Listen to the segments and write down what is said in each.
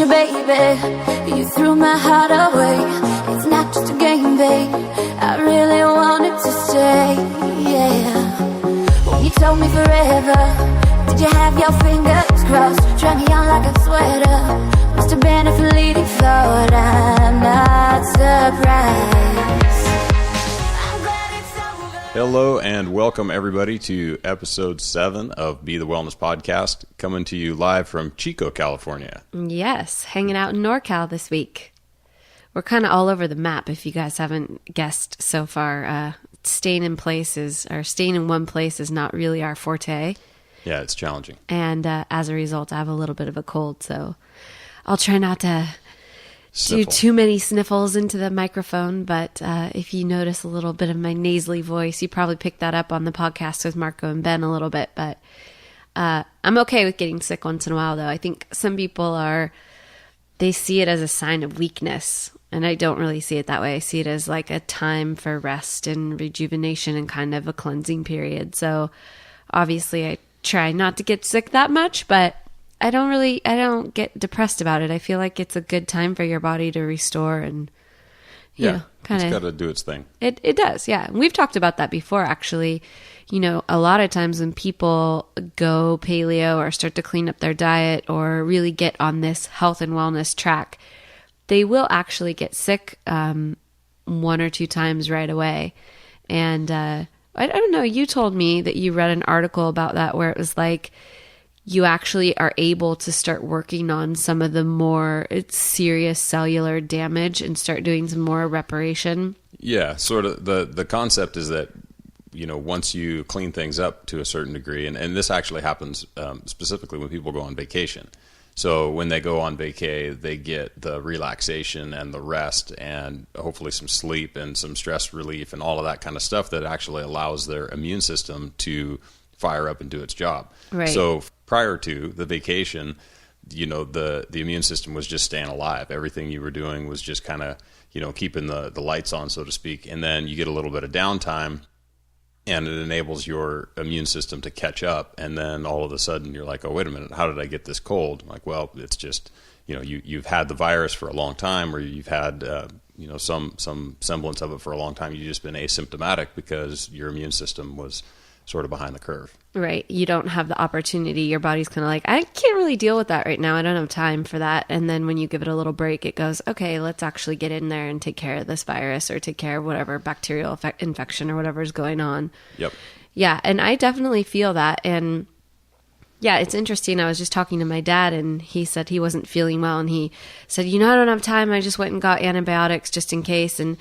your baby. You threw my heart away. It's not just a game, babe. I really wanted to stay, yeah. When you told me forever, did you have your fingers crossed? Try me on like a sweater. Must have been a fleeting thought. I'm not surprised. I'm glad it's over. Hello and welcome everybody to episode 7 of Be the Wellness podcast, coming to you live from Chico, California. Yes, hanging out in NorCal this week. We're kind of all over the map, if you guys haven't guessed so far. Staying in one place is not really our forte. Yeah, it's challenging. And as a result, I have a little bit of a cold, so I'll try not to do too many sniffles into the microphone. But if you notice a little bit of my nasally voice, you probably picked that up on the podcast with Marco and Ben a little bit. But I'm okay with getting sick once in a while, though. I think some people they see it as a sign of weakness. And I don't really see it that way. I see it as like a time for rest and rejuvenation and kind of a cleansing period. So obviously I try not to get sick that much, but I don't get depressed about it. I feel like it's a good time for your body to restore and, you know, kind of. It's got to do its thing. It does, yeah. And we've talked about that before, actually. You know, a lot of times when people go paleo or start to clean up their diet or really get on this health and wellness track, they will actually get sick 1 or 2 times right away. And I don't know, you told me that you read an article about that where it was like you actually are able to start working on some of the more serious cellular damage and start doing some more reparation. Yeah, sort of. The concept is that, you know, once you clean things up to a certain degree, and this actually happens specifically when people go on vacation. So when they go on vacay, they get the relaxation and the rest and hopefully some sleep and some stress relief and all of that kind of stuff that actually allows their immune system to fire up and do its job. Right. So prior to the vacation, you know, the immune system was just staying alive. Everything you were doing was just kind of, you know, keeping the lights on, so to speak. And then you get a little bit of downtime, and it enables your immune system to catch up. And then all of a sudden you're like, oh, wait a minute, how did I get this cold? I'm like, well, it's just, you know, you've had the virus for a long time, or you've had, you know, some semblance of it for a long time. You've just been asymptomatic because your immune system was sort of behind the curve. Right. You don't have the opportunity. Your body's kind of like, I can't really deal with that right now. I don't have time for that. And then when you give it a little break, it goes, okay, let's actually get in there and take care of this virus or take care of whatever bacterial infection or whatever is going on. Yep. Yeah. And I definitely feel that. And yeah, it's interesting. I was just talking to my dad and he said he wasn't feeling well. And he said, you know, I don't have time. I just went and got antibiotics just in case. And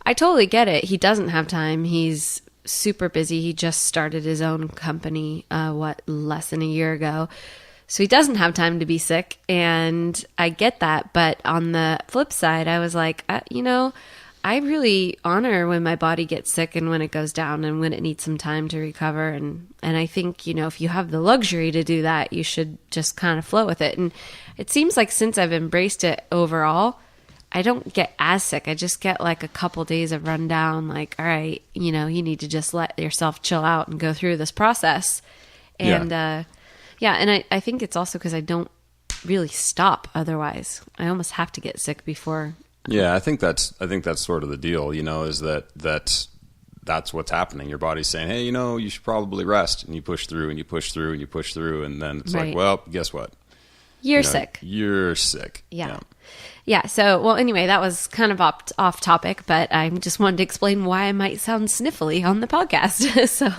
I totally get it. He doesn't have time. He's super busy. He just started his own company, less than a year ago. So he doesn't have time to be sick. And I get that. But on the flip side, I was like, you know, I really honor when my body gets sick and when it goes down and when it needs some time to recover. And I think, you know, if you have the luxury to do that, you should just kind of flow with it. And it seems like since I've embraced it overall, I don't get as sick. I just get like a couple days of rundown, like, all right, you know, you need to just let yourself chill out and go through this process. And and I think it's also because I don't really stop otherwise. I almost have to get sick before. Yeah, I think that's sort of the deal, you know, is that's what's happening. Your body's saying, hey, you know, you should probably rest. And you push through and you push through and you push through. And then it's like, well, guess what? You're sick. You're sick. Yeah. So, well, anyway, that was kind of off topic, but I just wanted to explain why I might sound sniffly on the podcast. So,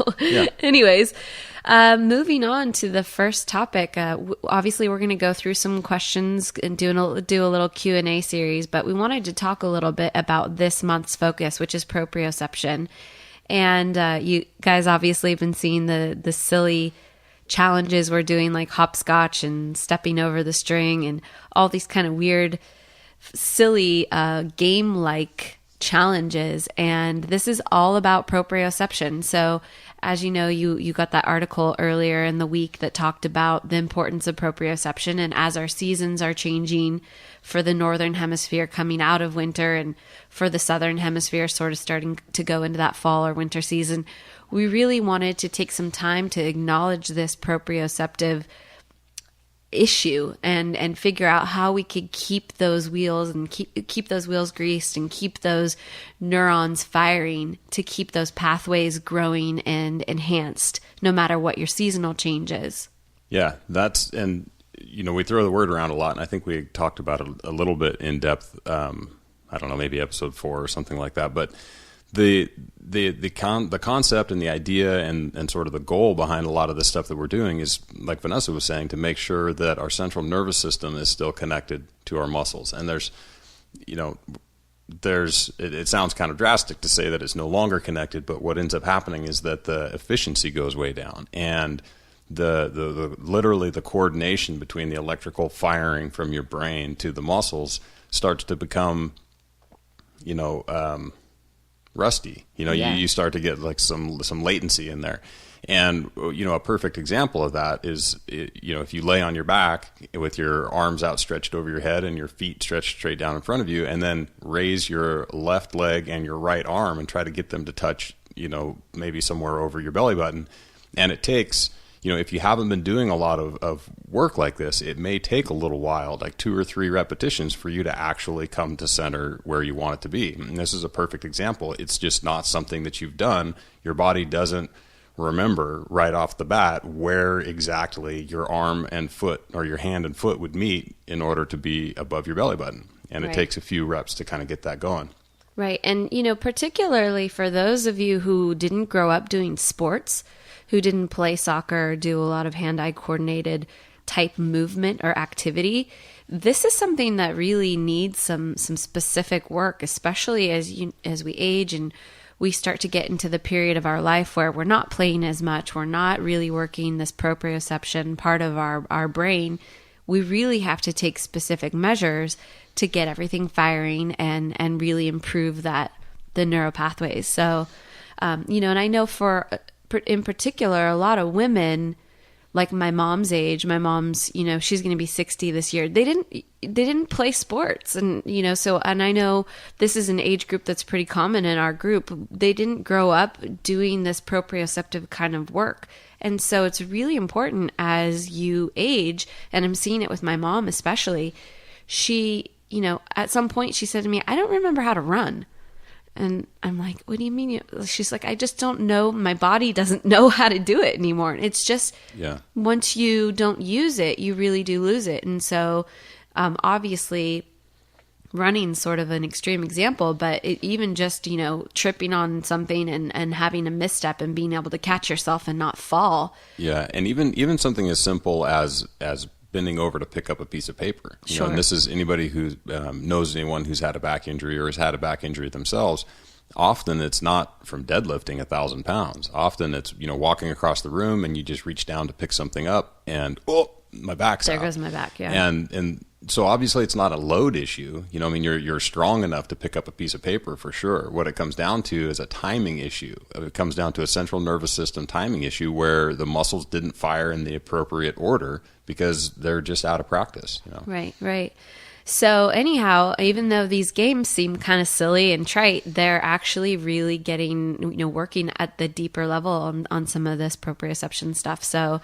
anyways, moving on to the first topic. Obviously, we're going to go through some questions and do a little Q&A series, but we wanted to talk a little bit about this month's focus, which is proprioception. And you guys obviously have been seeing the silly challenges we're doing, like hopscotch and stepping over the string and all these kind of weird, silly game-like challenges. And this is all about proprioception. So as you know, you got that article earlier in the week that talked about the importance of proprioception. And as our seasons are changing for the northern hemisphere coming out of winter and for the southern hemisphere sort of starting to go into that fall or winter season, we really wanted to take some time to acknowledge this proprioceptive issue and figure out how we could keep those wheels and keep those wheels greased and keep those neurons firing to keep those pathways growing and enhanced no matter what your seasonal change is. Yeah, and we throw the word around a lot, and I think we talked about it a little bit in depth. I don't know, maybe episode 4 or something like that, but the concept and the idea and sort of the goal behind a lot of the stuff that we're doing is, like Vanessa was saying, to make sure that our central nervous system is still connected to our muscles. And it sounds kind of drastic to say that it's no longer connected, but what ends up happening is that the efficiency goes way down, and the literally the coordination between the electrical firing from your brain to the muscles starts to become, rusty. You start to get like some latency in there. And, a perfect example of that is, if you lay on your back with your arms outstretched over your head and your feet stretched straight down in front of you, and then raise your left leg and your right arm and try to get them to touch, maybe somewhere over your belly button. And it takes, if you haven't been doing a lot of work like this, it may take a little while, like 2 or 3 repetitions, for you to actually come to center where you want it to be. And this is a perfect example. It's just not something that you've done. Your body doesn't remember right off the bat where exactly your arm and foot, or your hand and foot, would meet in order to be above your belly button. And it takes a few reps to kind of get that going. Right. And, particularly for those of you who didn't grow up doing sports, who didn't play soccer or do a lot of hand-eye coordinated type movement or activity, this is something that really needs some specific work, especially as we age and we start to get into the period of our life where we're not playing as much, we're not really working this proprioception part of our brain. We really have to take specific measures to get everything firing and really improve the neural pathways. So, and I know in particular, a lot of women, like my mom's age, she's going to be 60 this year. They didn't play sports. And, and I know this is an age group that's pretty common in our group. They didn't grow up doing this proprioceptive kind of work. And so it's really important as you age, and I'm seeing it with my mom especially. She, at some point she said to me, "I don't remember how to run." And I'm like, "What do you mean?" She's like, "I just don't know. My body doesn't know how to do it anymore." It's just, once you don't use it, you really do lose it. And so, obviously, running's sort of an extreme example, but even just, tripping on something and having a misstep and being able to catch yourself and not fall. Yeah. And even something as simple as bending over to pick up a piece of paper. Sure. And this is anybody who knows anyone who's had a back injury or has had a back injury themselves. Often it's not from deadlifting 1,000 pounds. Often it's, walking across the room and you just reach down to pick something up and, my back's out. There goes my back, yeah. And so obviously it's not a load issue. You're strong enough to pick up a piece of paper for sure. What it comes down to is a timing issue. It comes down to a central nervous system timing issue where the muscles didn't fire in the appropriate order because they're just out of practice. Right. So anyhow, even though these games seem kind of silly and trite, they're actually really getting, working at the deeper level on some of this proprioception stuff. So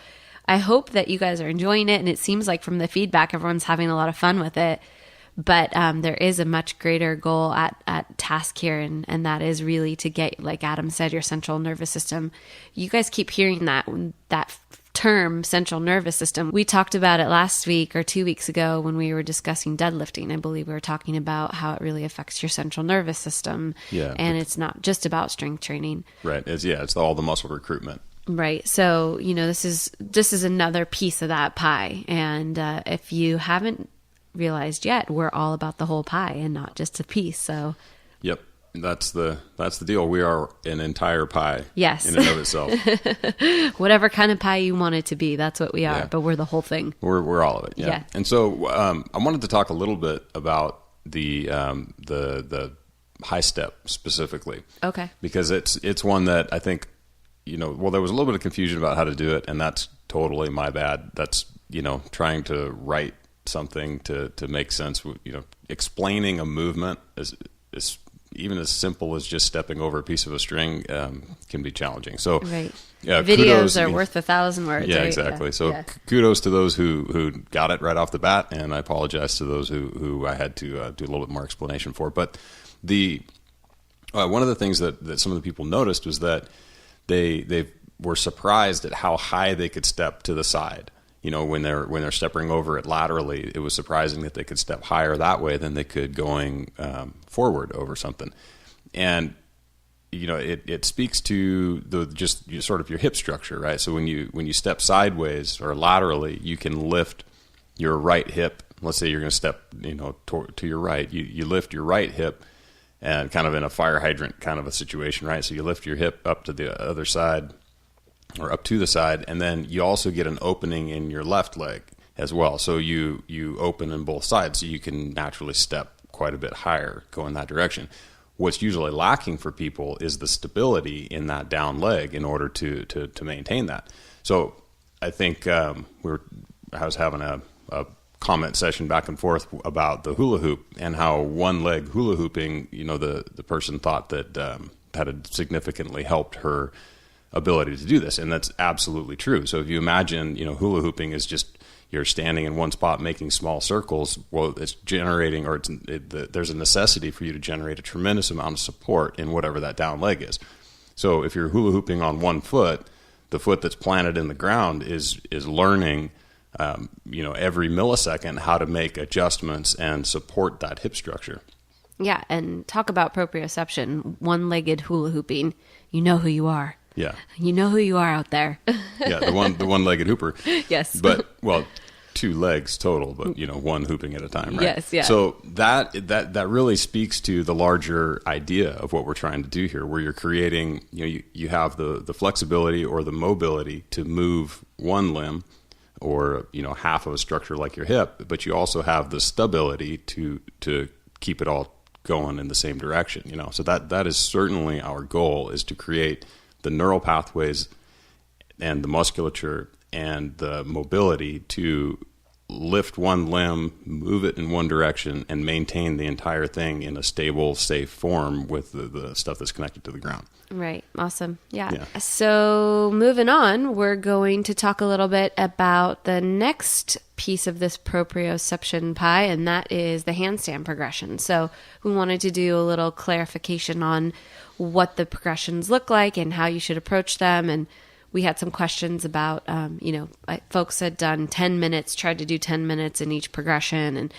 I hope that you guys are enjoying it, and it seems like from the feedback, everyone's having a lot of fun with it. But there is a much greater goal at task here, and that is really to get, like Adam said, your central nervous system. You guys keep hearing that term, central nervous system. We talked about it last week or 2 weeks ago when we were discussing deadlifting. I believe we were talking about how it really affects your central nervous system. Yeah, and it's not just about strength training. Right. It's all the muscle recruitment. Right. So, this is another piece of that pie. And if you haven't realized yet, we're all about the whole pie and not just a piece. So, yep. That's the deal. We are an entire pie. Yes. In and of itself. Whatever kind of pie you want it to be, that's what we are. Yeah. But we're the whole thing. We're all of it. Yeah. And so I wanted to talk a little bit about the high step specifically. Okay. Because it's one that I think, there was a little bit of confusion about how to do it, and that's totally my bad. That's, trying to write something to make sense. Explaining a movement is even as simple as just stepping over a piece of a string can be challenging. So Right. kudos, Videos are worth 1,000 words. yeah, right? exactly. Yeah. So Yeah. kudos to those who got it right off the bat, and I apologize to those who I had to do a little bit more explanation for. But the one of the things that some of the people noticed was that they were surprised at how high they could step to the side. You know, when they're stepping over it laterally, it was surprising that they could step higher that way than they could going forward over something. And you know, it speaks to sort of your hip structure, right? So when you step sideways or laterally, you can lift your right hip. Let's say you're going to step, you know, to your right. You lift your right hip, and kind of in a fire hydrant kind of a situation, right? So you lift your hip up to the other side, or up to the side, and then you also get an opening in your left leg as well. So you open in both sides, so you can naturally step quite a bit higher, go in that direction. What's usually lacking for people is the stability in that down leg in order to maintain that. So I think I was having a comment session back and forth about the hula hoop and how one leg hula hooping, you know, the person thought that that had significantly helped her ability to do this, and that's absolutely true. So if you imagine, you know, hula hooping is just you're standing in one spot making small circles. Well, it's generating, or there's a necessity for you to generate a tremendous amount of support in whatever that down leg is. So if you're hula hooping on one foot, the foot that's planted in the ground is learning, you know, every millisecond how to make adjustments and support that hip structure. Yeah, and talk about proprioception, one-legged hula hooping. You know who you are. Yeah. You know who you are out there. Yeah, the one-legged hooper. Yes. But, well, 2 legs total, but, you know, one hooping at a time, right? Yes, yeah. So that really speaks to the larger idea of what we're trying to do here, where you're creating, you know, you have the flexibility or the mobility to move one limb or, you know, half of a structure like your hip, but you also have the stability to keep it all going in the same direction, you know. So that is certainly our goal, is to create the neural pathways and the musculature and the mobility to lift one limb, move it in one direction, and maintain the entire thing in a stable, safe form with the stuff that's connected to the ground. Right. Awesome. Yeah. So moving on, we're going to talk a little bit about the next piece of this proprioception pie, and that is the handstand progression. So we wanted to do a little clarification on what the progressions look like and how you should approach them. And we had some questions about, you know, folks had done 10 minutes, tried to do 10 minutes in each progression. And,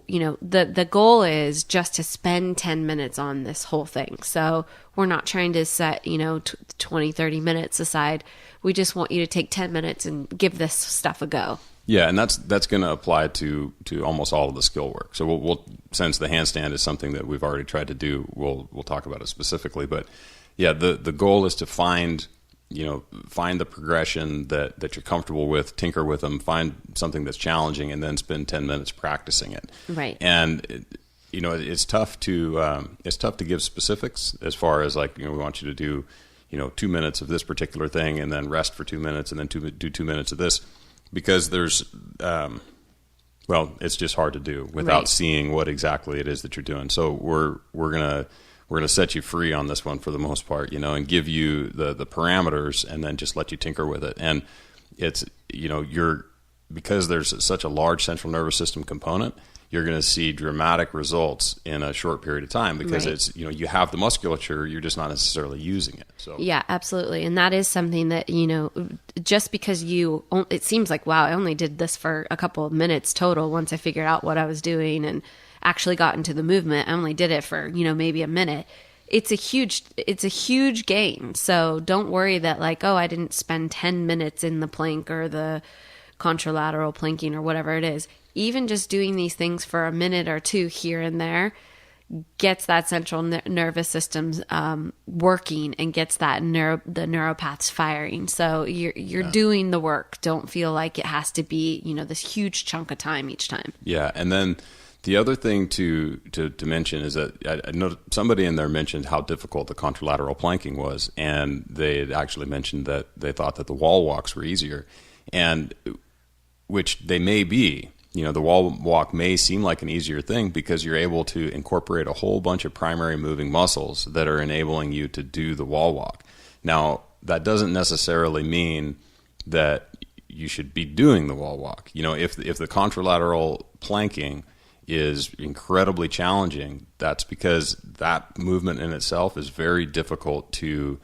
you know, the goal is just to spend 10 minutes on this whole thing. So we're not trying to set, you know, 20, 30 minutes aside. We just want you to take 10 minutes and give this stuff a go. Yeah, and that's going to apply to almost all of the skill work. So we'll since the handstand is something that we've already tried to do, we'll talk about it specifically. But yeah, the goal is to find the progression that you're comfortable with, tinker with them, find something that's challenging, and then spend 10 minutes practicing it. Right. And you know, it's tough to give specifics as far as, like, you know, we want you to do, you know, 2 minutes of this particular thing and then rest for 2 minutes and then do 2 minutes of this, because there's it's just hard to do without seeing what exactly it is that you're doing. So we're gonna set you free on this one for the most part, you know, and give you the parameters and then just let you tinker with it. And it's, you know, because there's such a large central nervous system component, you're going to see dramatic results in a short period of time, because it's, you know, you have the musculature, you're just not necessarily using it. So yeah, absolutely. And that is something that, you know, just because it seems like, wow, I only did this for a couple of minutes total once I figured out what I was doing and actually got into the movement. I only did it for, you know, maybe a minute. It's a huge gain. So don't worry that, like, oh, I didn't spend 10 minutes in the plank or the contralateral planking or whatever it is. Even just doing these things for a minute or two here and there gets that central nervous system working and gets that the neuropaths firing. So you're doing the work. Don't feel like it has to be, you know, this huge chunk of time each time. Yeah, and then the other thing to mention is that I know somebody in there mentioned how difficult the contralateral planking was, and they had actually mentioned that they thought that the wall walks were easier, and which they may be, the wall walk may seem like an easier thing because you're able to incorporate a whole bunch of primary moving muscles that are enabling you to do the wall walk. Now, that doesn't necessarily mean that you should be doing the wall walk. If the contralateral planking is incredibly challenging, that's because that movement in itself is very difficult to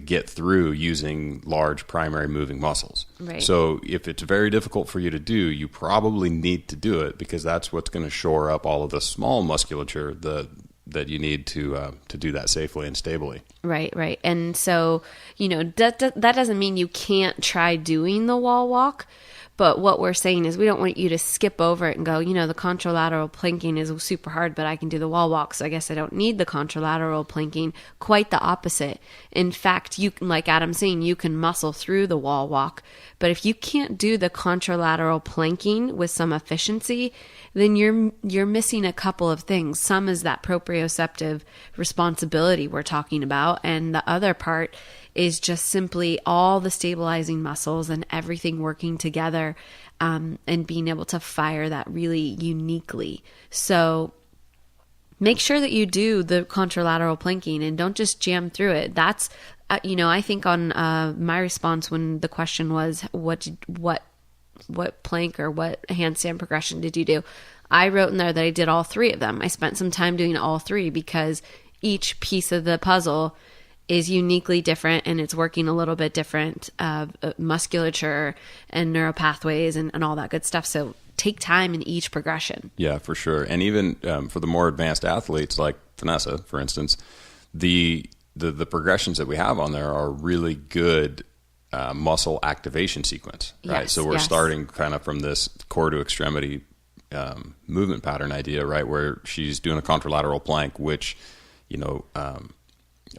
get through using large primary moving muscles. Right. So if it's very difficult for you to do, you probably need to do it because that's what's going to shore up all of the small musculature that you need to do that safely and stably. Right. And so, that doesn't mean you can't try doing the wall walk. But what we're saying is we don't want you to skip over it and go, the contralateral planking is super hard, but I can do the wall walk, so I guess I don't need the contralateral planking. Quite the opposite. In fact, you can, like Adam's saying, you can muscle through the wall walk. But if you can't do the contralateral planking with some efficiency, then you're missing a couple of things. Some is that proprioceptive responsibility we're talking about, and the other part is just simply all the stabilizing muscles and everything working together, and being able to fire that really uniquely. So make sure that you do the contralateral planking and don't just jam through it. That's, I think on my response when the question was, what plank or what handstand progression did you do? I wrote in there that I did all three of them. I spent some time doing all three because each piece of the puzzle is uniquely different and it's working a little bit different, musculature and neural pathways and all that good stuff. So take time in each progression. Yeah, for sure. And even for the more advanced athletes like Vanessa, for instance, the progressions that we have on there are really good muscle activation sequence, right? Yes, so we're starting kind of from this core to extremity movement pattern idea, right? Where she's doing a contralateral plank, which,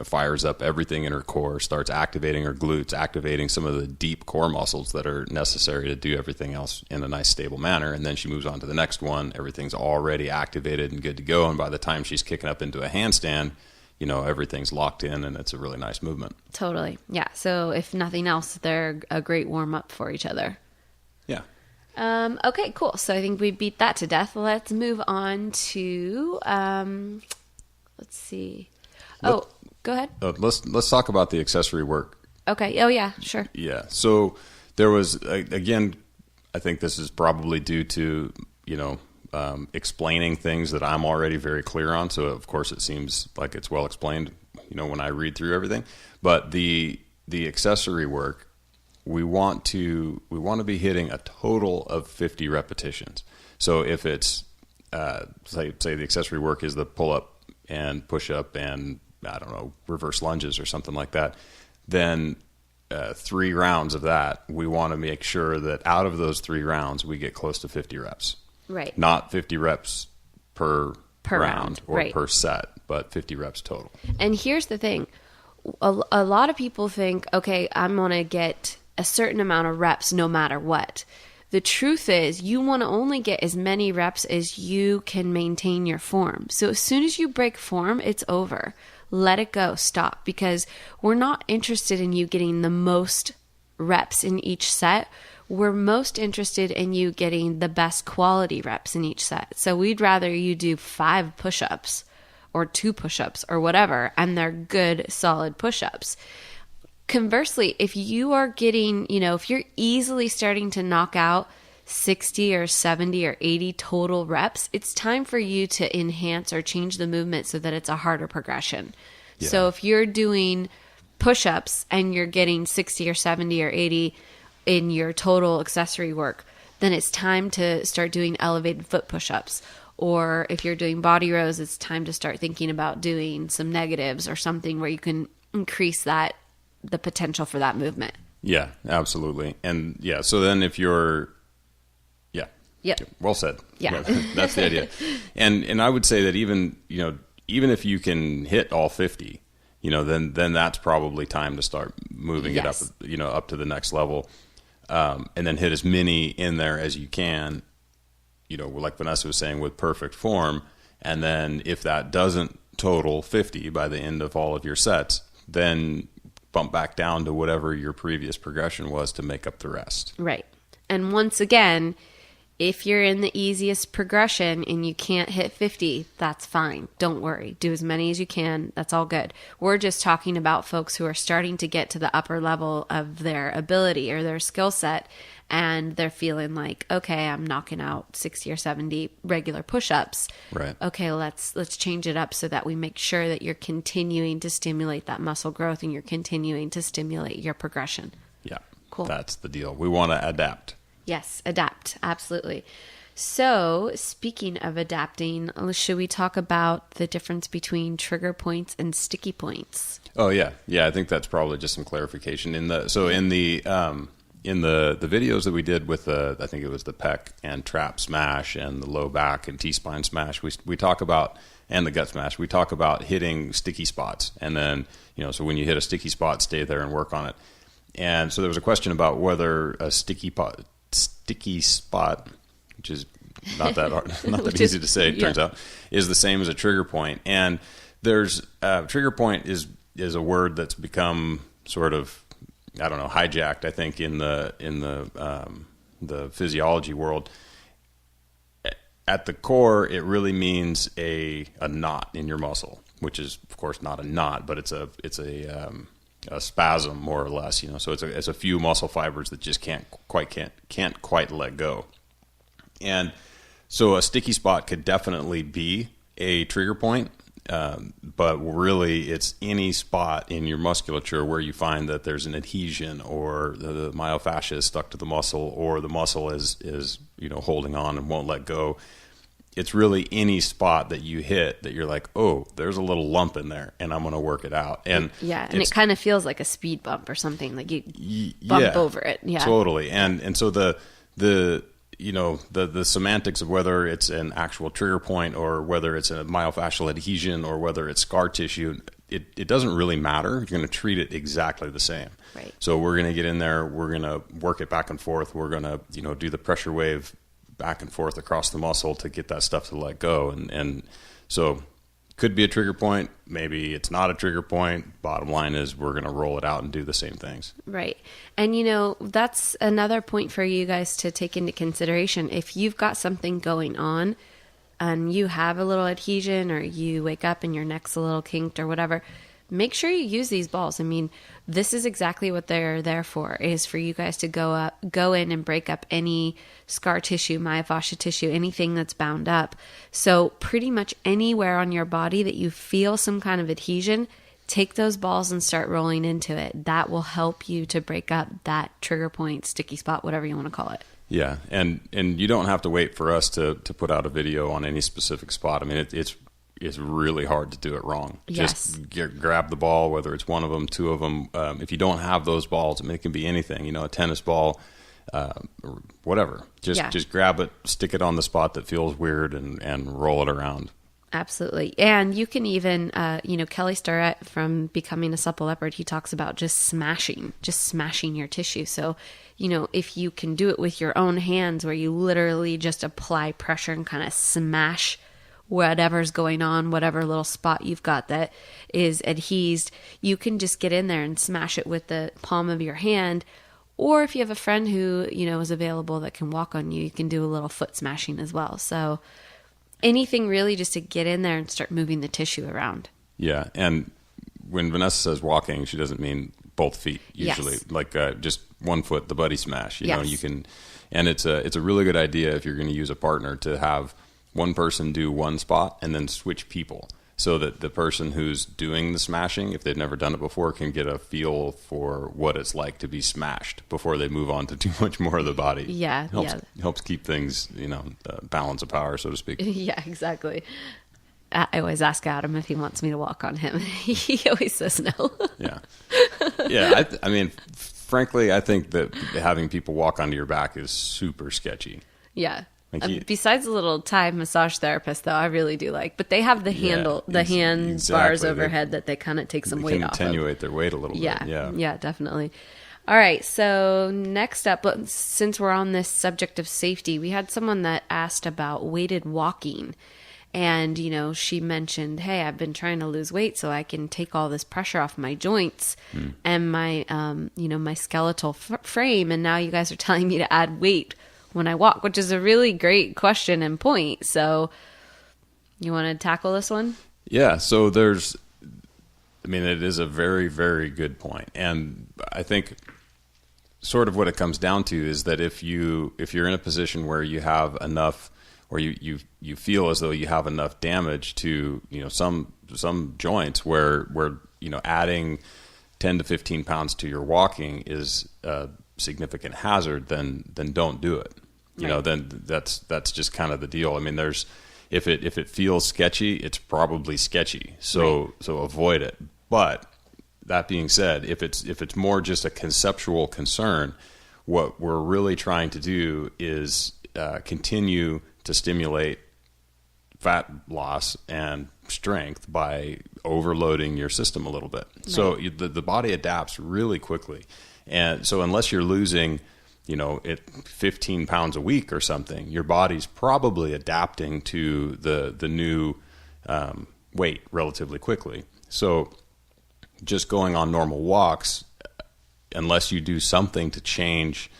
fires up everything in her core, starts activating her glutes, activating some of the deep core muscles that are necessary to do everything else in a nice stable manner. And then she moves on to the next one. Everything's already activated and good to go. And by the time she's kicking up into a handstand, everything's locked in and it's a really nice movement. Totally. Yeah. So if nothing else, they're a great warm up for each other. Yeah. Okay, cool. So I think we beat that to death. Let's move on to, let's see. Go ahead. Let's talk about the accessory work. Okay. Oh yeah, sure. Yeah. So there was, again, I think this is probably due to, explaining things that I'm already very clear on. So of course it seems like it's well explained, when I read through everything, but the accessory work, we want to be hitting a total of 50 repetitions. So if it's, say the accessory work is the pull up and push up and reverse lunges or something like that, then 3 rounds of that, we want to make sure that out of those 3 rounds, we get close to 50 reps. Right. Not 50 reps per round or right. per set, but 50 reps total. And here's the thing. A lot of people think, okay, I'm going to get a certain amount of reps no matter what. The truth is you want to only get as many reps as you can maintain your form. So as soon as you break form, it's over. Let it go. Stop. Because we're not interested in you getting the most reps in each set. We're most interested in you getting the best quality reps in each set. So we'd rather you do 5 push-ups or 2 push-ups or whatever, and they're good, solid push-ups. Conversely, if you are getting, if you're easily starting to knock out 60 or 70 or 80 total reps, it's time for you to enhance or change the movement so that it's a harder progression. Yeah. So if you're doing push-ups and you're getting 60 or 70 or 80 in your total accessory work, then it's time to start doing elevated foot push-ups. Or if you're doing body rows, it's time to start thinking about doing some negatives or something where you can increase the potential for that movement. Yeah, absolutely. And yeah, so then if you're, Yep. Well said. Yeah. That's the idea. And I would say that even if you can hit all 50, then that's probably time to start moving it up, up to the next level. And then hit as many in there as you can, like Vanessa was saying, with perfect form. And then if that doesn't total 50 by the end of all of your sets, then bump back down to whatever your previous progression was to make up the rest. Right. And once again, If you're in the easiest progression and you can't hit 50, that's fine. Don't worry. Do as many as you can. That's all good. We're just talking about folks who are starting to get to the upper level of their ability or their skill set, and they're feeling like, okay, I'm knocking out 60 or 70 regular push-ups. Right. Okay, let's change it up so that we make sure that you're continuing to stimulate that muscle growth and you're continuing to stimulate your progression. Yeah. Cool. That's the deal. We want to adapt. Yes, adapt. Absolutely. So, speaking of adapting, should we talk about the difference between trigger points and sticky points? Oh yeah. Yeah, I think that's probably just some clarification in the videos that we did with I think it was the pec and trap smash and the low back and T-spine smash, we talk about, and the gut smash, we talk about hitting sticky spots. And then, so when you hit a sticky spot, stay there and work on it. And so there was a question about whether a sticky spot, which is not that hard, not that easy to say, it turns out, is the same as a trigger point. And there's trigger point is a word that's become sort of, I don't know, hijacked, I think, in the physiology world. At the core, it really means a knot in your muscle, which is, of course, not a knot, but it's a spasm, more or less. So it's a few muscle fibers that just can't quite let go. And so a sticky spot could definitely be a trigger point. But really, it's any spot in your musculature where you find that there's an adhesion, or the myofascia is stuck to the muscle, or the muscle is holding on and won't let go. It's really any spot that you hit that you're like, oh, there's a little lump in there, and I'm going to work it out. And it kind of feels like a speed bump or something, like you bump over it. Yeah, totally. And so the semantics of whether it's an actual trigger point or whether it's a myofascial adhesion or whether it's scar tissue, it doesn't really matter. You're going to treat it exactly the same. Right. So we're going to get in there. We're going to work it back and forth. We're going to, do the pressure wave back and forth across the muscle to get that stuff to let go. And so could be a trigger point. Maybe it's not a trigger point. Bottom line is we're going to roll it out and do the same things. Right. And, that's another point for you guys to take into consideration. If you've got something going on and you have a little adhesion, or you wake up and your neck's a little kinked or whatever, make sure you use these balls. I mean, this is exactly what they're there for, is for you guys to go in and break up any scar tissue, myofascial tissue, anything that's bound up. So pretty much anywhere on your body that you feel some kind of adhesion, take those balls and start rolling into it. That will help you to break up that trigger point, sticky spot, whatever you want to call it. Yeah. And you don't have to wait for us to put out a video on any specific spot. I mean, it's really hard to do it wrong. Yes. Just grab the ball, whether it's one of them, two of them. If you don't have those balls, I mean, it can be anything, a tennis ball, or whatever. Just grab it, stick it on the spot that feels weird, and roll it around. Absolutely. And you can even, Kelly Starrett from Becoming a Supple Leopard, he talks about just smashing your tissue. So, if you can do it with your own hands, where you literally just apply pressure and kind of smash whatever's going on, whatever little spot you've got that is adhesed, you can just get in there and smash it with the palm of your hand. Or if you have a friend who, is available that can walk on you, you can do a little foot smashing as well. So anything really just to get in there and start moving the tissue around. Yeah. And when Vanessa says walking, she doesn't mean both feet usually. Yes. Like just one foot, the buddy smash. You yes. know, you can, and it's a really good idea if you're going to use a partner to have one person do one spot and then switch people, so that the person who's doing the smashing, if they've never done it before, can get a feel for what it's like to be smashed before they move on to too much more of the body. Yeah. Helps keep things, balance of power, so to speak. Yeah, exactly. I always ask Adam if he wants me to walk on him. He always says no. Yeah. Yeah. I mean, frankly, I think that having people walk onto your back is super sketchy. Yeah. Besides the little Thai massage therapist, though, I really do like. But they have the handle, hand exactly. bars overhead that they kind of take some weight off of. Attenuate their weight a little bit. Yeah, definitely. All right, so next up, since we're on this subject of safety, we had someone that asked about weighted walking. And, she mentioned, hey, I've been trying to lose weight so I can take all this pressure off my joints and my, my skeletal frame. And now you guys are telling me to add weight. when I walk, which is a really great question and point. So you want to tackle this one? Yeah. So it is a very, very good point. And I think sort of what it comes down to is that if you're in a position where you have enough, or you feel as though you have enough damage to, some joints where adding 10 to 15 pounds to your walking is a significant hazard, then don't do it. Then that's just kind of the deal. I mean, if it feels sketchy, it's probably sketchy. So avoid it. But that being said, if it's more just a conceptual concern, what we're really trying to do is continue to stimulate fat loss and strength by overloading your system a little bit. Right. So the body adapts really quickly. And so unless you're losing, 15 pounds a week or something, your body's probably adapting to the new weight relatively quickly. So just going on normal walks, unless you do something to change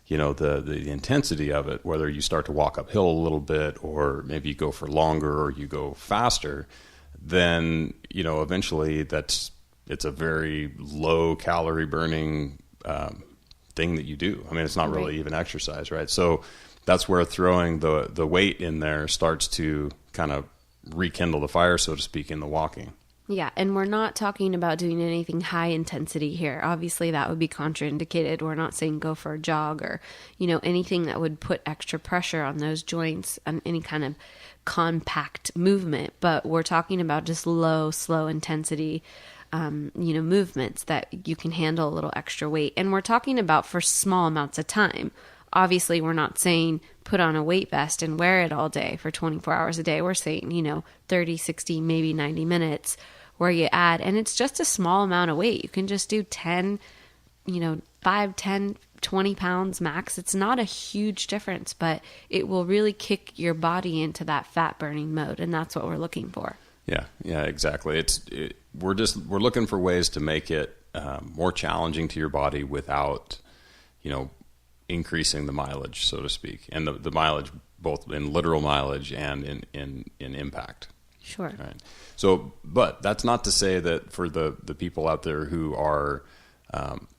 the intensity of it, whether you start to walk uphill a little bit, or maybe you go for longer, or you go faster, then eventually it's a very low calorie burning thing that you do. I mean, it's not really even exercise, right? So that's where throwing the weight in there starts to kind of rekindle the fire, so to speak, in the walking. Yeah, and we're not talking about doing anything high intensity here. Obviously, that would be contraindicated. We're not saying go for a jog or, anything that would put extra pressure on those joints and any kind of compact movement. But we're talking about just low, slow intensity, movements that you can handle a little extra weight. And we're talking about for small amounts of time. Obviously, we're not saying put on a weight vest and wear it all day for 24 hours a day. We're saying, 30, 60, maybe 90 minutes where you add, and it's just a small amount of weight. You can just do 10, 5, 10, 20 pounds max. It's not a huge difference, but it will really kick your body into that fat burning mode. And that's what we're looking for. Yeah, exactly. We're looking for ways to make it more challenging to your body without, increasing the mileage, so to speak, and the mileage both in literal mileage and in impact. Sure. Right. So, but that's not to say that for the people out there who are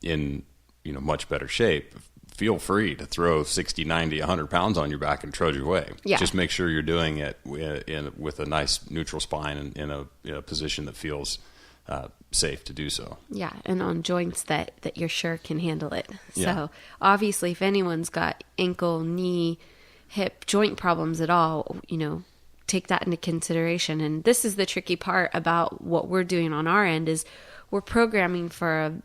in much better shape, feel free to throw 60, 90, 100 pounds on your back and trudge away. Yeah. Just make sure you're doing it with a nice neutral spine and in a position that feels safe to do so. Yeah, and on joints that you're sure can handle it. Yeah. So obviously if anyone's got ankle, knee, hip, joint problems at all, take that into consideration. And this is the tricky part about what we're doing on our end is we're programming for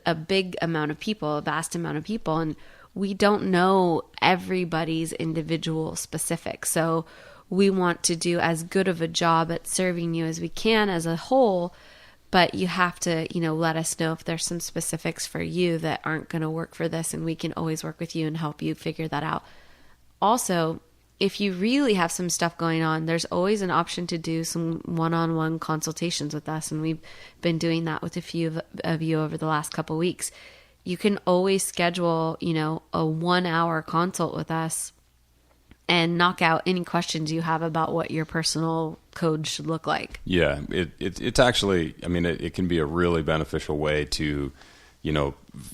a big amount of people, a vast amount of people, and we don't know everybody's individual specifics. So we want to do as good of a job at serving you as we can as a whole, but you have to, let us know if there's some specifics for you that aren't going to work for this, and we can always work with you and help you figure that out. Also, if you really have some stuff going on, there's always an option to do some one-on-one consultations with us, and we've been doing that with a few of you over the last couple of weeks. You can always schedule, a 1-hour consult with us and knock out any questions you have about what your personal code should look like. Yeah, it's actually, it can be a really beneficial way to,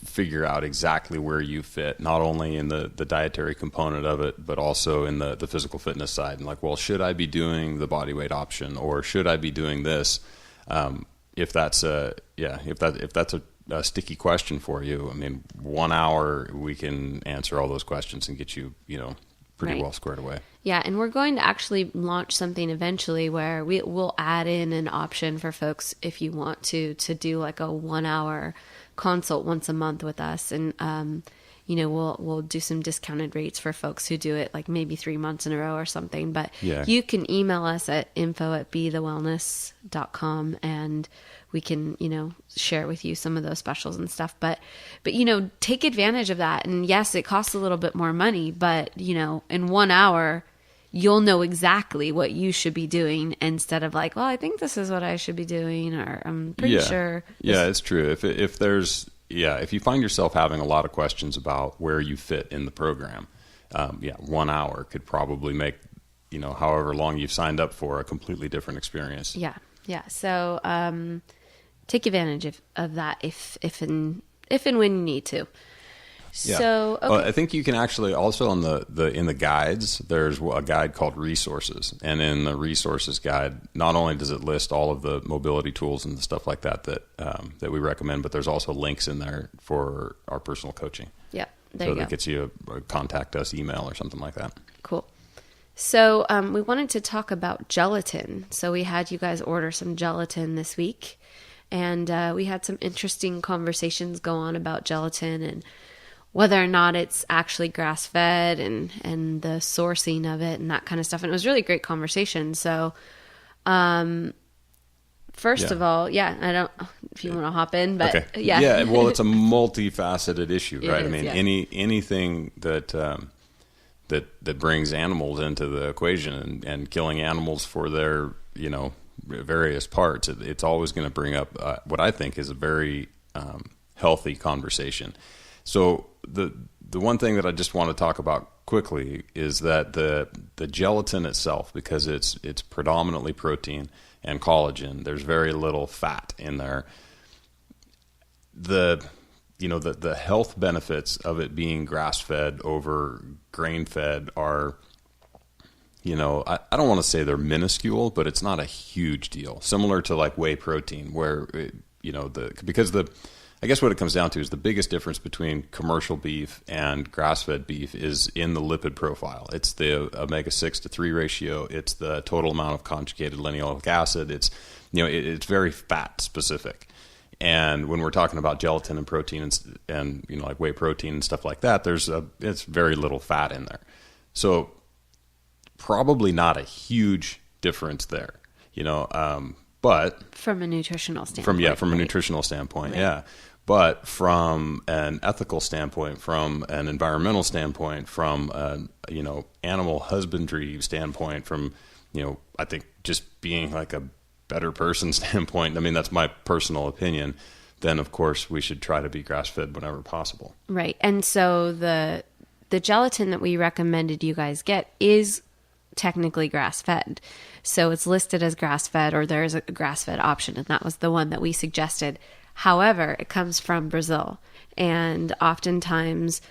figure out exactly where you fit, not only in the dietary component of it, but also in the physical fitness side. And like, well, should I be doing the body weight option, or should I be doing this? If that's a sticky question for you, 1 hour, we can answer all those questions and get you, pretty well squared away. Yeah, and we're going to actually launch something eventually where we'll add in an option for folks if you want to do like a 1-hour consult once a month with us, and we'll do some discounted rates for folks who do it like maybe 3 months in a row or something. But you can email us at info@beethewellness.com and we can, share with you some of those specials and stuff. But take advantage of that. And yes, it costs a little bit more money, but, in 1 hour, you'll know exactly what you should be doing instead of like, well, I think this is what I should be doing, or I'm pretty sure. Yeah, it's true. If you find yourself having a lot of questions about where you fit in the program, 1 hour could probably make, however long you've signed up for, a completely different experience. Yeah. Yeah. So, take advantage of that if and when you need to. Yeah. So, okay. Well, I think you can actually also in the guides, there's a guide called resources. And in the resources guide, not only does it list all of the mobility tools and the stuff like that we recommend, but there's also links in there for our personal coaching. Yeah. There so you go. that gets you a contact us email or something like that. Cool. So we wanted to talk about gelatin. So we had you guys order some gelatin this week, and we had some interesting conversations go on about gelatin and whether or not it's actually grass-fed and the sourcing of it and that kind of stuff. And it was really great conversation. So first of all, I don't, if you want to hop in, but okay. yeah. Yeah, well, it's a multifaceted issue, right? Is, I mean, anything that brings animals into the equation and killing animals for their, various parts, it's always going to bring up what I think is a very healthy conversation. So the one thing that I just want to talk about quickly is that the gelatin itself, because it's predominantly protein and collagen, there's very little fat in there. The health benefits of it being grass-fed over grain-fed are, I don't want to say they're minuscule, but it's not a huge deal. Similar to like whey protein, where I guess what it comes down to is the biggest difference between commercial beef and grass-fed beef is in the lipid profile. It's the omega-6 to 3 ratio. It's the total amount of conjugated linoleic acid. It's, it's very fat specific. And when we're talking about gelatin and protein and like whey protein and stuff like that, it's very little fat in there. So probably not a huge difference there, but from a nutritional standpoint. From a nutritional standpoint, right. Yeah. But from an ethical standpoint, from an environmental standpoint, from animal husbandry standpoint, from I think just being like a better person standpoint, I mean that's my personal opinion, then of course we should try to be grass-fed whenever possible. Right. And so the gelatin that we recommended you guys get is technically grass-fed. So it's listed as grass-fed, or there's a grass-fed option, and that was the one that we suggested. However, it comes from Brazil, and oftentimes,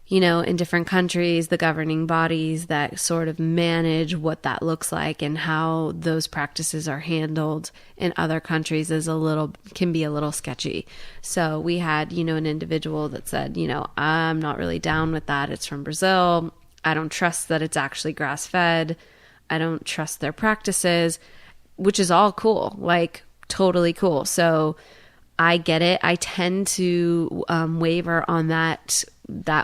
in different countries, the governing bodies that sort of manage what that looks like and how those practices are handled in other countries can be a little sketchy. So we had, an individual that said, I'm not really down with that. It's from Brazil. I don't trust that it's actually grass-fed. I don't trust their practices, which is all cool, like totally cool. So I get it. I tend to waver on that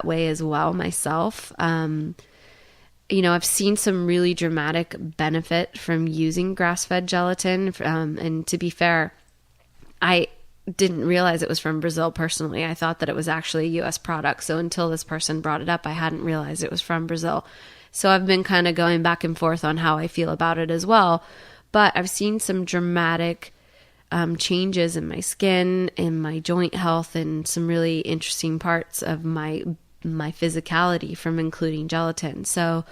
way as well myself. I've seen some really dramatic benefit from using grass-fed gelatin. And to be fair, I didn't realize it was from Brazil personally. I thought that it was actually a U.S. product. So until this person brought it up, I hadn't realized it was from Brazil. So I've been kind of going back and forth on how I feel about it as well. But I've seen some dramatic changes in my skin, in my joint health, and some really interesting parts of my physicality from including gelatin. So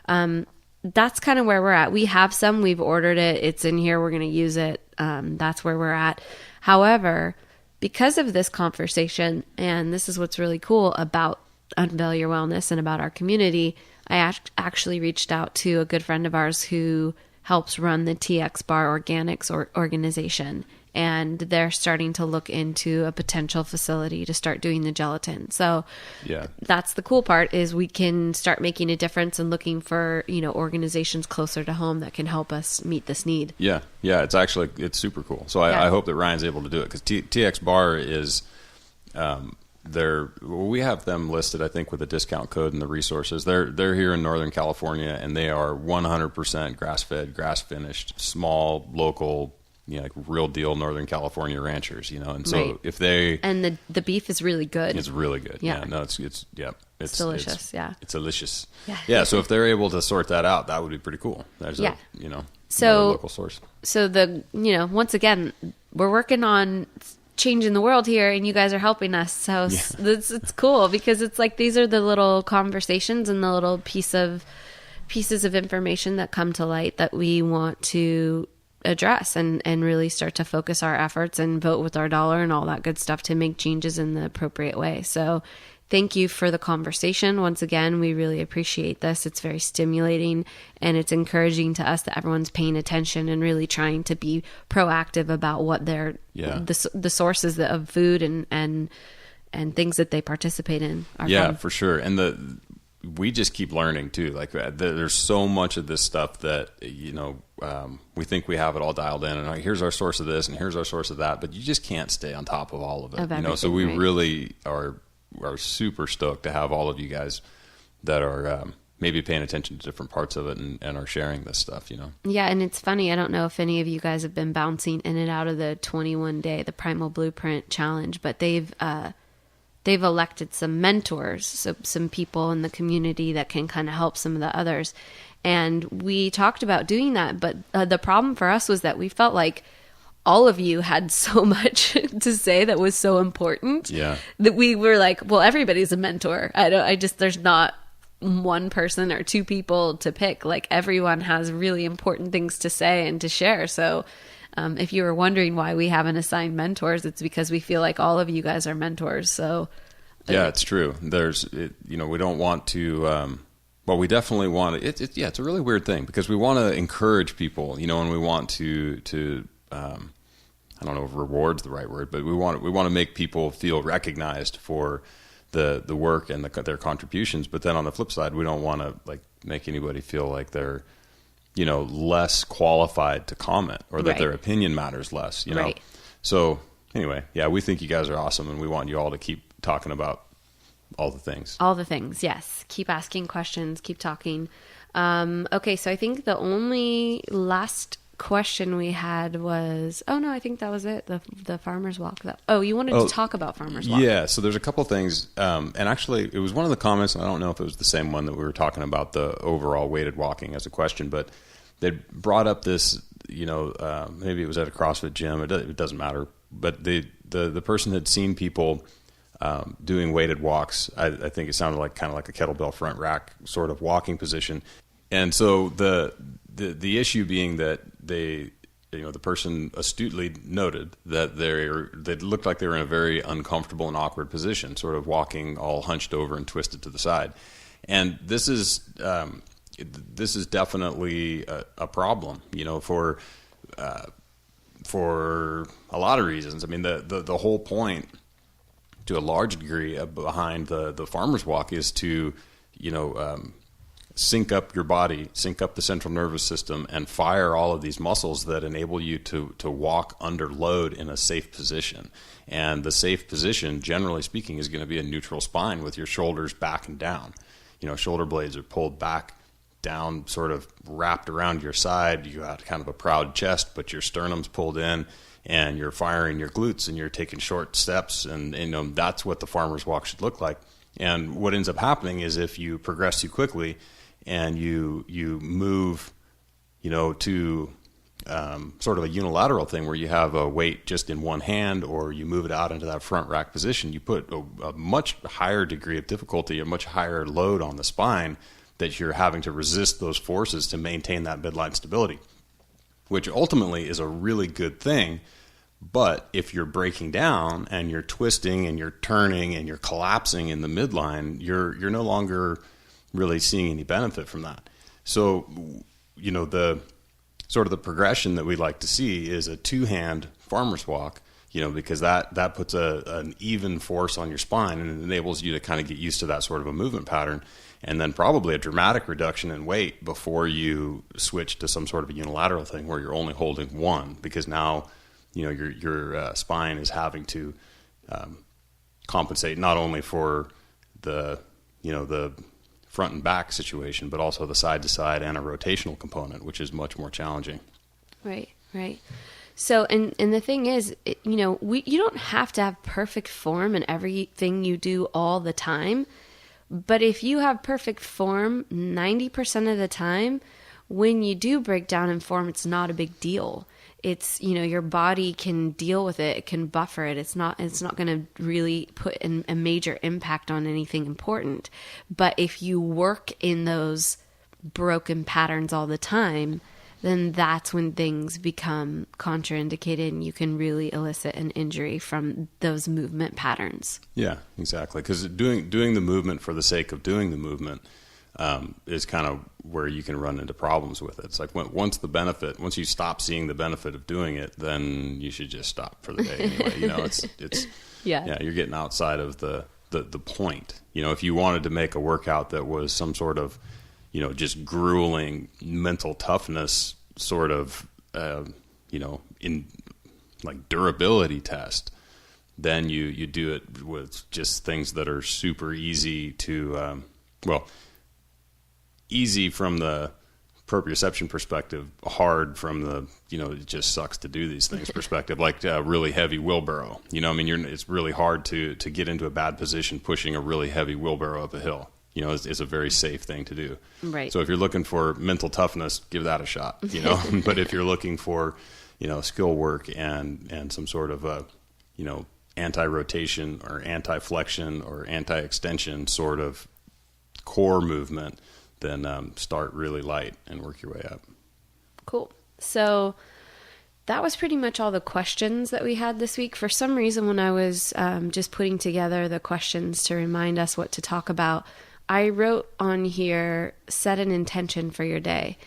that's kind of where we're at. We have some, we've ordered it, it's in here, we're going to use it. That's where we're at. However, because of this conversation, and this is what's really cool about Unveil Your Wellness and about our community, I actually reached out to a good friend of ours who helps run the TX Bar Organics organization. And they're starting to look into a potential facility to start doing the gelatin. So that's the cool part, is we can start making a difference and looking for, organizations closer to home that can help us meet this need. Yeah. Yeah. It's super cool. So I hope that Ryan's able to do it, because TX Bar is, we have them listed, I think, with a discount code in the resources. They're here in Northern California, and they are 100% grass-fed, grass-finished, small, local, like real deal Northern California ranchers, and so right. if they... And the beef is really good. It's really good. Yeah. No, it's delicious. It's delicious. Yeah. Yeah. So if they're able to sort that out, that would be pretty cool. There's so local source. So once again, we're working on changing the world here, and you guys are helping us. So it's cool, because it's like these are the little conversations and the little pieces of information that come to light that we want to address and really start to focus our efforts and vote with our dollar and all that good stuff to make changes in the appropriate way. So thank you for the conversation. Once again, we really appreciate this. It's very stimulating, and it's encouraging to us that everyone's paying attention and really trying to be proactive about what the sources of food and things that they participate in are from. For sure. And we just keep learning too. Like there's so much of this stuff that, we think we have it all dialed in, and here's our source of this and here's our source of that, but you just can't stay on top of all of it. So we really are super stoked to have all of you guys that are maybe paying attention to different parts of it and are sharing this stuff, Yeah, and it's funny. I don't know if any of you guys have been bouncing in and out of the 21-day, the Primal Blueprint Challenge, but they've elected some mentors, so some people in the community that can kind of help some of the others. And we talked about doing that, but the problem for us was that we felt like all of you had so much to say that was so important that we were like, well, everybody's a mentor. There's not one person or two people to pick. Like, everyone has really important things to say and to share. So if you were wondering why we haven't assigned mentors, it's because we feel like all of you guys are mentors. So yeah, it's true. We don't want to, we definitely want to, it's a really weird thing, because we want to encourage people, and we want to I don't know if reward's the right word, but we want to make people feel recognized for the work and their contributions. But then on the flip side, we don't want to make anybody feel like they're, less qualified to comment, or that their opinion matters less, Right. So anyway, we think you guys are awesome, and we want you all to keep talking about all the things. All the things, yes. Keep asking questions, keep talking. Okay, so I think the only last question we had was, I think that was it, the farmer's walk. You wanted to talk about farmer's walk. Yeah, so there's a couple of things, and actually it was one of the comments, and I don't know if it was the same one that we were talking about, the overall weighted walking as a question, but they brought up this, maybe it was at a CrossFit gym, it doesn't matter, but the person had seen people doing weighted walks. I think it sounded kind of like a kettlebell front rack sort of walking position. And so the issue being that the person astutely noted that they looked like they were in a very uncomfortable and awkward position, sort of walking all hunched over and twisted to the side. And this is definitely a problem, for a lot of reasons. I mean, the whole point, to a large degree, behind the farmer's walk is to, sync up your body, sync up the central nervous system, and fire all of these muscles that enable you to walk under load in a safe position. And the safe position, generally speaking, is going to be a neutral spine with your shoulders back and down. Shoulder blades are pulled back, down, sort of wrapped around your side. You got kind of a proud chest, but your sternum's pulled in, and you're firing your glutes, and you're taking short steps, and that's what the farmer's walk should look like. And what ends up happening is, if you progress too quickly and you move, to sort of a unilateral thing where you have a weight just in one hand, or you move it out into that front rack position, you put a much higher degree of difficulty, a much higher load on the spine, that you're having to resist those forces to maintain that midline stability, which ultimately is a really good thing. But if you're breaking down and you're twisting and you're turning and you're collapsing in the midline, you're no longer really seeing any benefit from that. So, the sort of the progression that we like to see is a two-hand farmer's walk, because that puts an even force on your spine, and it enables you to kind of get used to that sort of a movement pattern, and then probably a dramatic reduction in weight before you switch to some sort of a unilateral thing where you're only holding one, because now your spine is having to compensate not only for the front and back situation, but also the side to side and a rotational component, which is much more challenging. Right. So, and the thing is, you don't have to have perfect form in everything you do all the time. But if you have perfect form 90% of the time, when you do break down in form, it's not a big deal. It's, your body can deal with it. It can buffer it. It's not going to really put a major impact on anything important. But if you work in those broken patterns all the time, then that's when things become contraindicated and you can really elicit an injury from those movement patterns. Yeah, exactly. Because doing the movement for the sake of doing the movement is kind of where you can run into problems with it. It's like once you stop seeing the benefit of doing it, then you should just stop for the day anyway. It's you're getting outside of the point. If you wanted to make a workout that was some sort of just grueling mental toughness sort of, in like durability test, then you do it with just things that are super easy to, easy from the proprioception perspective, hard from the, it just sucks to do these things perspective, like a really heavy wheelbarrow. It's really hard to get into a bad position pushing a really heavy wheelbarrow up a hill. Is a very safe thing to do. Right. So if you're looking for mental toughness, give that a shot, But if you're looking for, skill work and some sort of a, anti-rotation or anti-flexion or anti-extension sort of core movement, then start really light and work your way up. Cool. So that was pretty much all the questions that we had this week. For some reason, when I was just putting together the questions to remind us what to talk about, I wrote on here, set an intention for your day.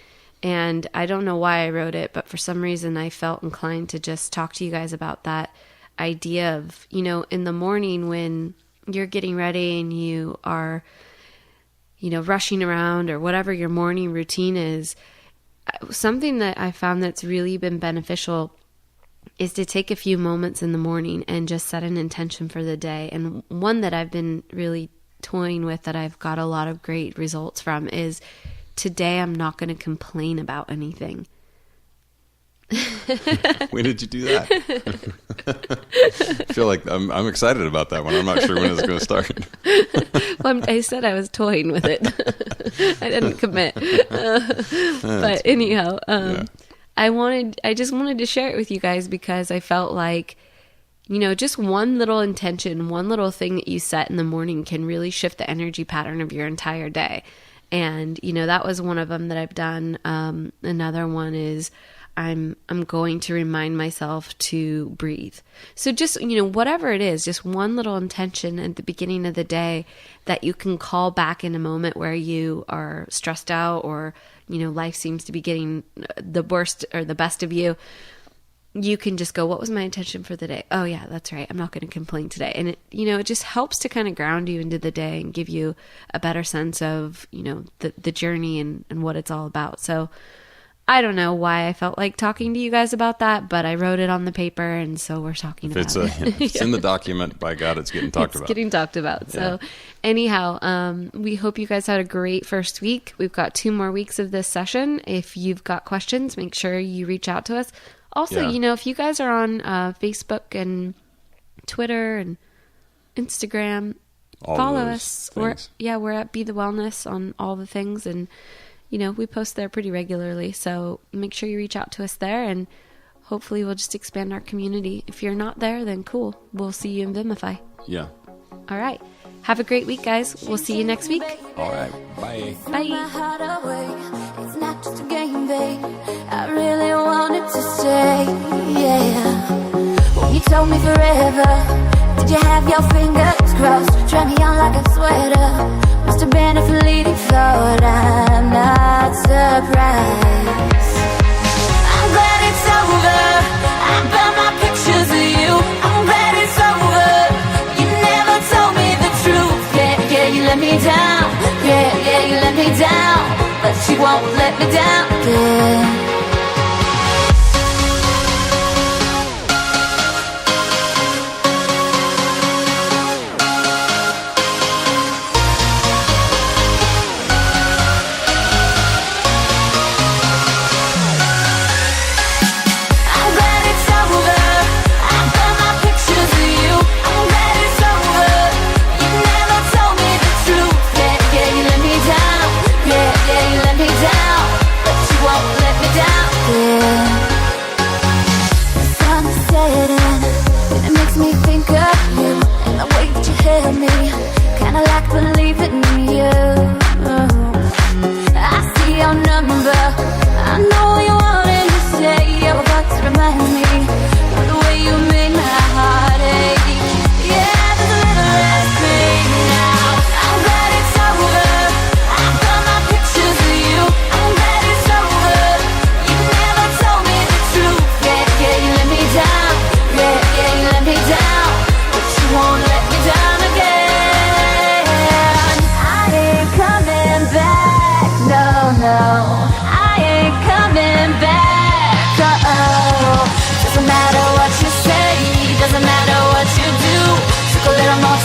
And I don't know why I wrote it, but for some reason I felt inclined to just talk to you guys about that idea of, in the morning when you're getting ready and you are, rushing around or whatever your morning routine is, something that I found that's really been beneficial is to take a few moments in the morning and just set an intention for the day. And one that I've been really toying with that I've got a lot of great results from is, today I'm not going to complain about anything. When did you do that? I feel like I'm excited about that one. I'm not sure when it's going to start. Well, I said I was toying with it. I didn't commit. But anyhow, I just wanted to share it with you guys because I felt like, just one little intention, one little thing that you set in the morning can really shift the energy pattern of your entire day. And, that was one of them that I've done. Another one is I'm going to remind myself to breathe. So just, whatever it is, just one little intention at the beginning of the day that you can call back in a moment where you are stressed out or, life seems to be getting the worst or the best of you. You can just go, what was my intention for the day? Oh yeah, that's right. I'm not going to complain today. And it just helps to kind of ground you into the day and give you a better sense of, the journey and what it's all about. So I don't know why I felt like talking to you guys about that, but I wrote it on the paper, and so we're talking about it. If it's in the document, by God, it's getting talked about. It's getting talked about. So anyhow, we hope you guys had a great first week. We've got 2 more weeks of this session. If you've got questions, make sure you reach out to us. Also, if you guys are on Facebook and Twitter and Instagram, follow us. We're at Beethewellness on all the things, and we post there pretty regularly. So make sure you reach out to us there, and hopefully we'll just expand our community. If you're not there, then cool. We'll see you in Vimify. Yeah. All right. Have a great week, guys. We'll see you next week. All right. Bye. Bye. My heart away. It's not just a game, babe. I really wanted to stay, yeah. When you told me forever, did you have your fingers crossed? Try me on like a sweater. Must have been a fleeting thought. I'm not surprised. I'm glad it's over. I burn my pictures of you. I'm glad it's over. You never told me the truth. Yeah, you let me down. Yeah, you let me down. But you won't let me down again. Down, but you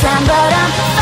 time, but I'm